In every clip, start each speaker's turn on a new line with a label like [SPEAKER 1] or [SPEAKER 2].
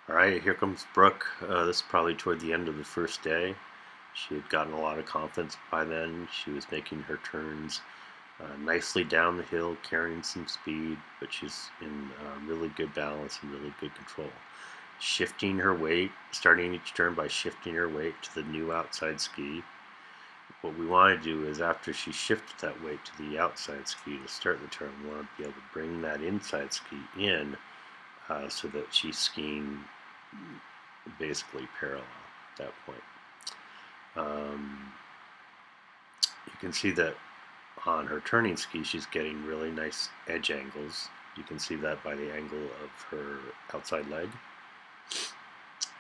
[SPEAKER 1] Alright, here comes Brooke. This is probably toward the end of the first day. She had gotten a lot of confidence by then. She was making her turns nicely down the hill, carrying some speed, but she's in really good balance and really good control. Shifting her weight, starting each turn by shifting her weight to the new outside ski. What we want to do is after she shifted that weight to the outside ski to start the turn, we want to be able to bring that inside ski in so that she's skiing basically parallel at that point. You can see that on her turning ski she's getting really nice edge angles. You can see that by the angle of her outside leg.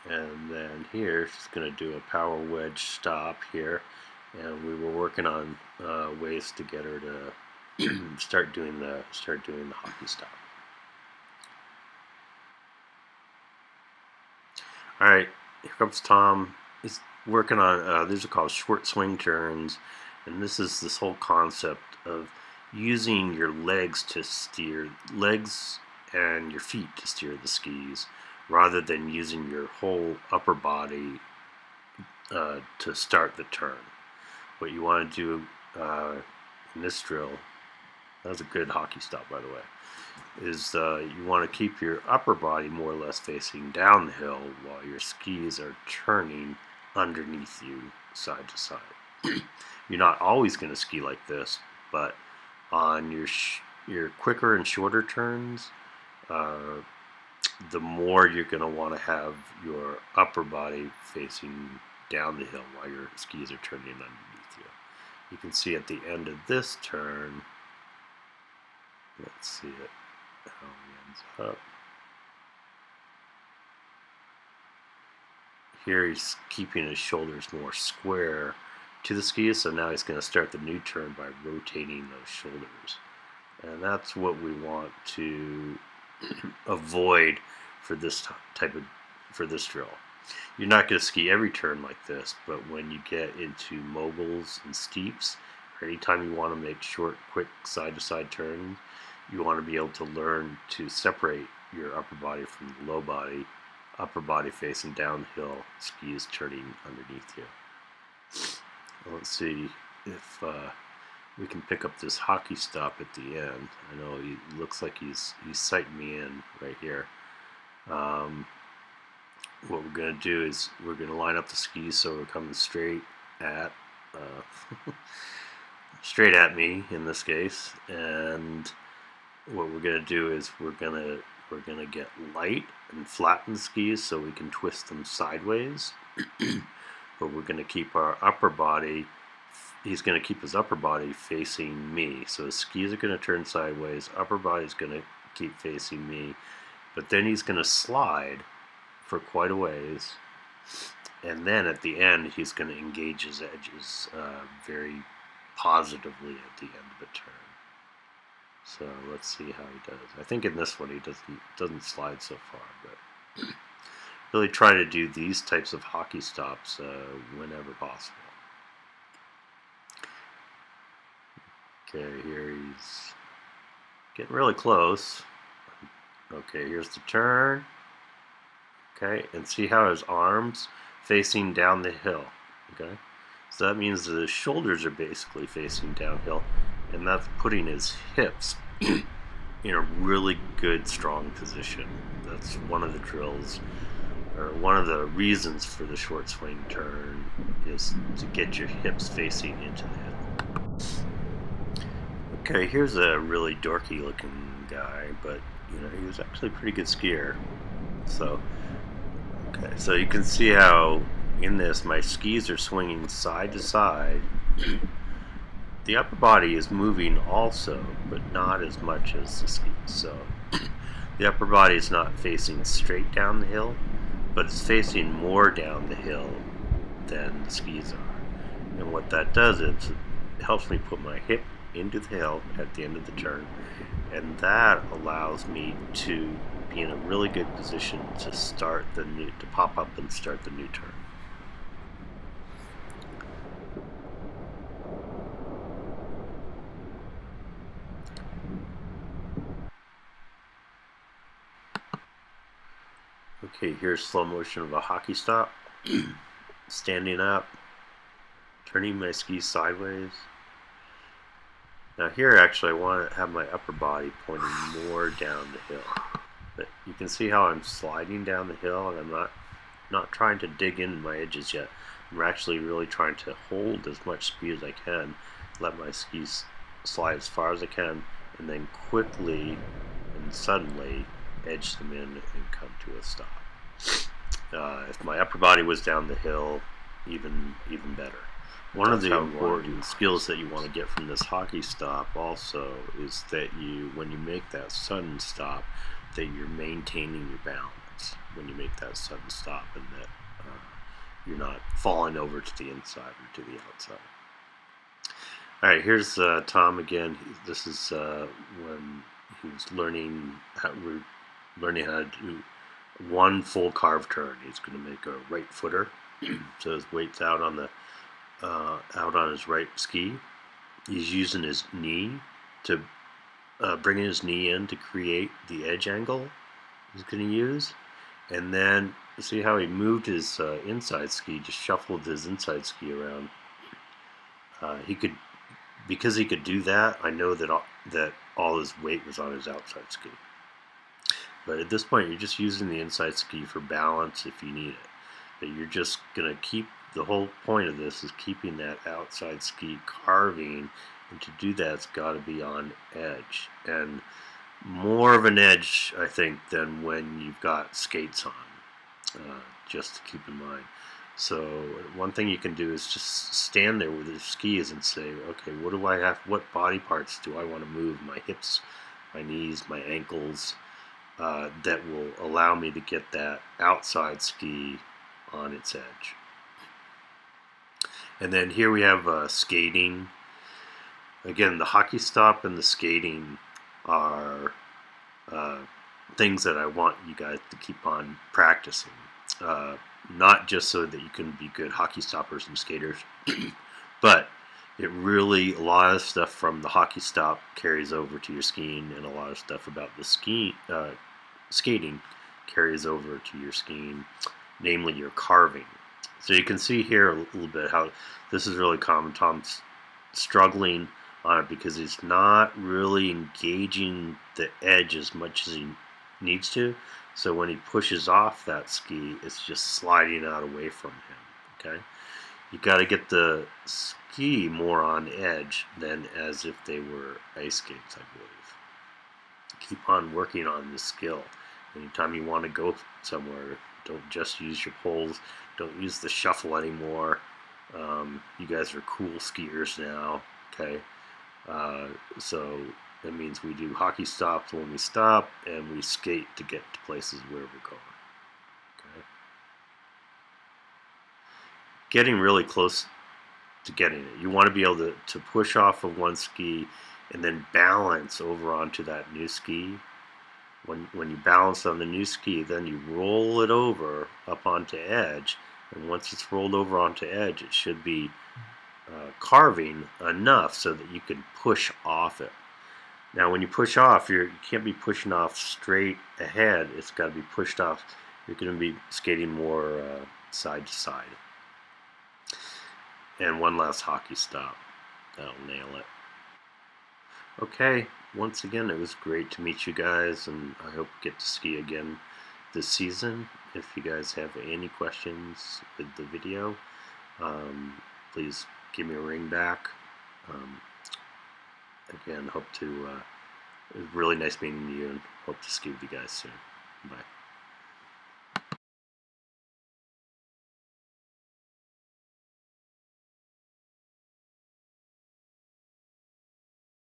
[SPEAKER 1] And then here she's going to do a power wedge stop here, and we were working on ways to get her to start doing the hockey stop. Alright, here comes Tom. He's working on, these are called short swing turns, and this is this whole concept of using your legs to steer, legs and your feet to steer the skis, rather than using your whole upper body to start the turn. What you want to do in this drill, that was a good hockey stop by the way, is you want to keep your upper body more or less facing down the hill while your skis are turning underneath you side to side. You're not always going to ski like this, but on your quicker and shorter turns, the more you're going to want to have your upper body facing down the hill while your skis are turning underneath you. You can see at the end of this turn, let's see it, how he ends up. Here he's keeping his shoulders more square to the skis, so now he's going to start the new turn by rotating those shoulders. And that's what we want to avoid for this for this drill. You're not going to ski every turn like this, but when you get into moguls and steeps, or anytime you want to make short, quick side-to-side turns, you want to be able to learn to separate your upper body from the low body, upper body facing downhill, skis turning underneath you. Let's see if we can pick up this hockey stop at the end. I know he looks like he's sighting me in right here. What we're going to do is we're going to line up the skis so we're coming straight at straight at me in this case, and what we're going to do is we're going to get light and flatten the skis so we can twist them sideways. But we're going to keep our upper body, he's going to keep his upper body facing me. So his skis are going to turn sideways, upper body's going to keep facing me, but then he's going to slide for quite a ways, and then at the end he's going to engage his edges very positively at the end of the turn. So let's see how he does. I think in this one he doesn't slide so far, but really try to do these types of hockey stops whenever possible. Okay, here he's getting really close. Okay, here's the turn. Okay, and see how his arms facing down the hill. Okay, so that means that his shoulders are basically facing downhill, and that's putting his hips in a really good, strong position. That's one of the drills, or one of the reasons for the short swing turn, is to get your hips facing into the hill. Okay, here's a really dorky looking guy, but you know, he was actually a pretty good skier. So, okay, so you can see how in this my skis are swinging side to side. The upper body is moving also, but not as much as the skis. So the upper body is not facing straight down the hill, but it's facing more down the hill than the skis are. And what that does is it helps me put my hip into the hill at the end of the turn, and that allows me to be in a really good position to pop up and start the new turn. Okay, here's slow motion of a hockey stop. Standing up, turning my skis sideways. Now here actually I want to have my upper body pointing more down the hill. But you can see how I'm sliding down the hill, and I'm not trying to dig in my edges yet. I'm actually really trying to hold as much speed as I can, let my skis slide as far as I can, and then quickly and suddenly edge them in and come to a stop. If my upper body was down the hill, even better. One of the important skills that you want to get from this hockey stop also is that when you make that sudden stop, that you're maintaining your balance when you make that sudden stop, and that you're not falling over to the inside or to the outside. All right, here's Tom again. This is when he was learning how to do one full carve turn. He's going to make a right footer, so his weight's out on his right ski. He's using his knee to bringing his knee in to create the edge angle he's going to use, and then see how he moved his inside ski, just shuffled his inside ski around. Because he could do that, I know that all his weight was on his outside ski. But at this point, you're just using the inside ski for balance if you need it. But you're just going to keep, the whole point of this is keeping that outside ski carving, and to do that, it's got to be on edge. And more of an edge, I think, than when you've got skates on, just to keep in mind. So one thing you can do is just stand there with your skis and say, okay, what body parts do I want to move? My hips, my knees, my ankles, that will allow me to get that outside ski on its edge. And then here we have skating. Again, the hockey stop and the skating are things that I want you guys to keep on practicing. Not just so that you can be good hockey stoppers and skaters, but a lot of stuff from the hockey stop carries over to your skiing, and a lot of stuff about the skating carries over to your skiing, namely your carving. So you can see here a little bit how this is really common. Tom's struggling on it because he's not really engaging the edge as much as he needs to. So when he pushes off that ski, it's just sliding out away from him. Okay, you got to get the ski more on edge than as if they were ice skates, I believe. Keep on working on the skill. Anytime you want to go somewhere, don't just use your poles. Don't use the shuffle anymore. You guys are cool skiers now. Okay, so that means we do hockey stops when we stop, and we skate to get to places where we're going. Okay? Getting really close to getting it. You want to be able to push off of one ski and then balance over onto that new ski. When you balance on the new ski, then you roll it over up onto edge, and once it's rolled over onto edge, it should be carving enough so that you can push off it. Now when you push off, you can't be pushing off straight ahead. It's got to be pushed off. You're going to be skating more side to side. And one last hockey stop. That'll nail it. Okay, once again, it was great to meet you guys, and I hope you get to ski again this season. If you guys have any questions with the video, please give me a ring back. Again, it was really nice meeting you, and hope to ski with you guys soon. Bye.